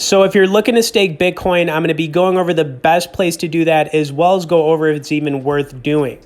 So if you're looking to stake Bitcoin, I'm going to be going over the best place to do that, as well as go over if it's even worth doing.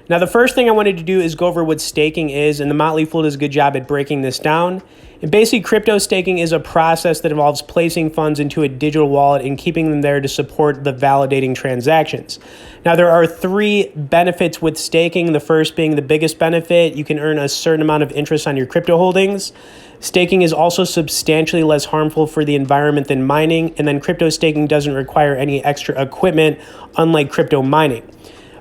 Now, the first thing I wanted to do is go over what staking is, and the Motley Fool does a good job at breaking this down. And basically, crypto staking is a process that involves placing funds into a digital wallet and keeping them there to support the validating transactions. Now, there are three benefits with staking. The first being the biggest benefit: you can earn a certain amount of interest on your crypto holdings. Staking is also substantially less harmful for the environment than mining, and then crypto staking doesn't require any extra equipment, unlike crypto mining.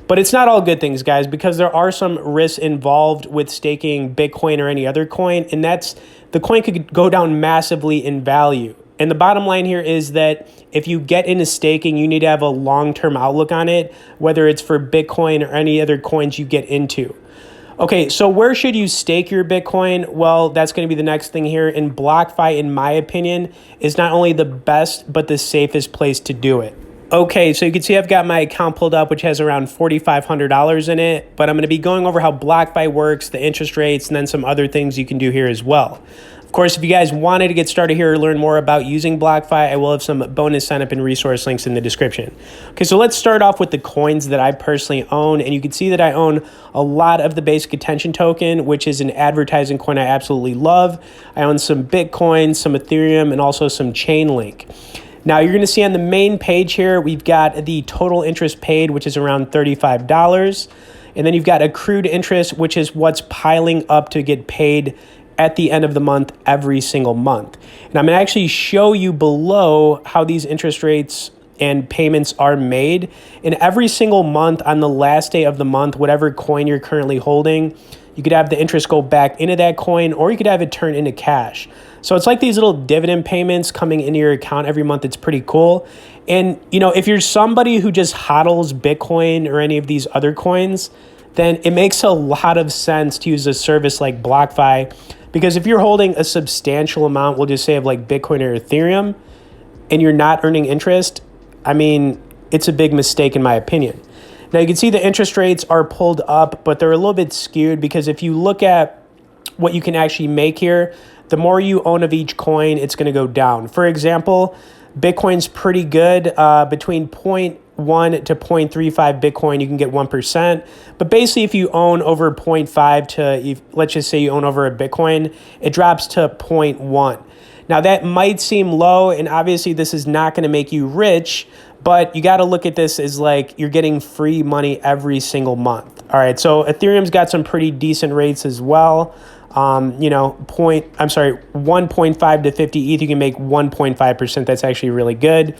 But it's not all good things, guys, because there are some risks involved with staking Bitcoin or any other coin, and that's the coin could go down massively in value. And the bottom line here is that if you get into staking, you need to have a long-term outlook on it, whether it's for Bitcoin or any other coins you get into. Okay, so where should you stake your Bitcoin? Well, that's going to be the next thing here. And BlockFi, in my opinion, is not only the best, but the safest place to do it. Okay, so you can see I've got my account pulled up, which has around $4,500 in it, but I'm going to be going over how BlockFi works, the interest rates, and then some other things you can do here as well. Of course, if you guys wanted to get started here or learn more about using BlockFi, I will have some bonus sign up and resource links in the description. Okay, so let's start off with the coins that I personally own, and you can see that I own a lot of the basic attention token, which is an advertising coin I absolutely love. I own some Bitcoin, some Ethereum, and also some Chainlink. Now, you're going to see on the main page here, we've got the total interest paid, which is around $35. And then you've got accrued interest, which is what's piling up to get paid at the end of the month every single month. And I'm going to actually show you below how these interest rates and payments are made. And every single month on the last day of the month, whatever coin you're currently holding, you could have the interest go back into that coin, or you could have it turn into cash. So it's like these little dividend payments coming into your account every month. It's pretty cool. And, you know, if you're somebody who just hodls Bitcoin or any of these other coins, then it makes a lot of sense to use a service like BlockFi, because if you're holding a substantial amount, we'll just say of like Bitcoin or Ethereum, and you're not earning interest, I mean, it's a big mistake in my opinion. Now, you can see the interest rates are pulled up, but they're a little bit skewed, because if you look at what you can actually make here, the more you own of each coin, it's going to go down. For example, Bitcoin's pretty good. Between 0.1 to 0.35 Bitcoin, you can get 1%. But basically, if you own over 0.5 to, let's just say you own over a Bitcoin, it drops to 0.1. Now, that might seem low, and obviously this is not going to make you rich, but you got to look at this as like you're getting free money every single month. All right, so Ethereum's got some pretty decent rates as well. 1.5 to 50 ETH, you can make 1.5%. That's actually really good.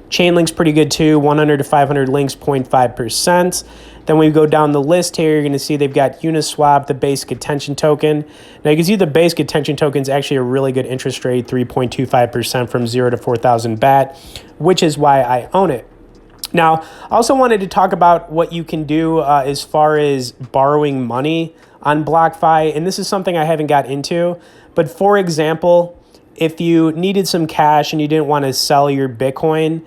Chainlink's pretty good too. 100 to 500 links, 0.5%. Then when we go down the list here, you're going to see they've got Uniswap, the basic attention token. Now you can see the basic attention token is actually a really good interest rate, 3.25% from 0 to 4,000 BAT, which is why I own it. Now, I also wanted to talk about what you can do as far as borrowing money on BlockFi, and this is something I haven't got into. But for example, if you needed some cash and you didn't want to sell your Bitcoin,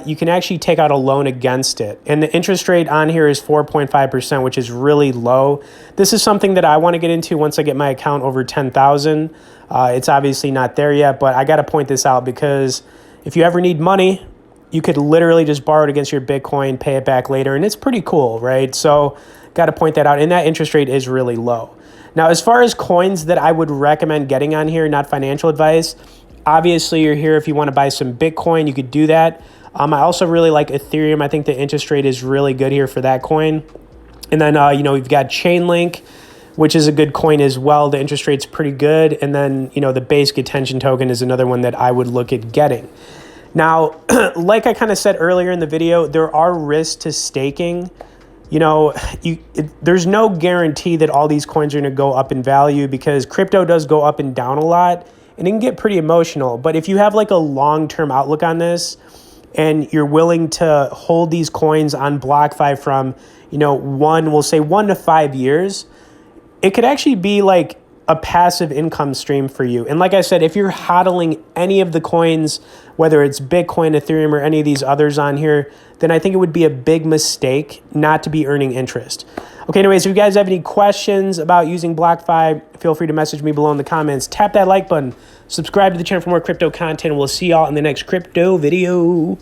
you can actually take out a loan against it. And the interest rate on here is 4.5%, which is really low. This is something that I want to get into once I get my account over 10,000. It's obviously not there yet, but I got to point this out, because if you ever need money, you could literally just borrow it against your Bitcoin, pay it back later, and it's pretty cool, right? So got to point that out, and that interest rate is really low. Now, as far as coins that I would recommend getting on here, not financial advice, obviously you're here if you want to buy some Bitcoin, you could do that. I also really like Ethereum. I think the interest rate is really good here for that coin. And then, we've got Chainlink, which is a good coin as well. The interest rate's pretty good. And then, the basic attention token is another one that I would look at getting. Now, like I kind of said earlier in the video, there are risks to staking. There's no guarantee that all these coins are going to go up in value, because crypto does go up and down a lot, and it can get pretty emotional. But if you have like a long-term outlook on this, and you're willing to hold these coins on BlockFi from, we'll say 1 to 5 years, it could actually be like a passive income stream for you. And like I said, if you're hodling any of the coins, whether it's Bitcoin, Ethereum, or any of these others on here, then I think it would be a big mistake not to be earning interest. Okay, anyways, if you guys have any questions about using BlockFi, feel free to message me below in the comments. Tap that like button. Subscribe to the channel for more crypto content. We'll see y'all in the next crypto video.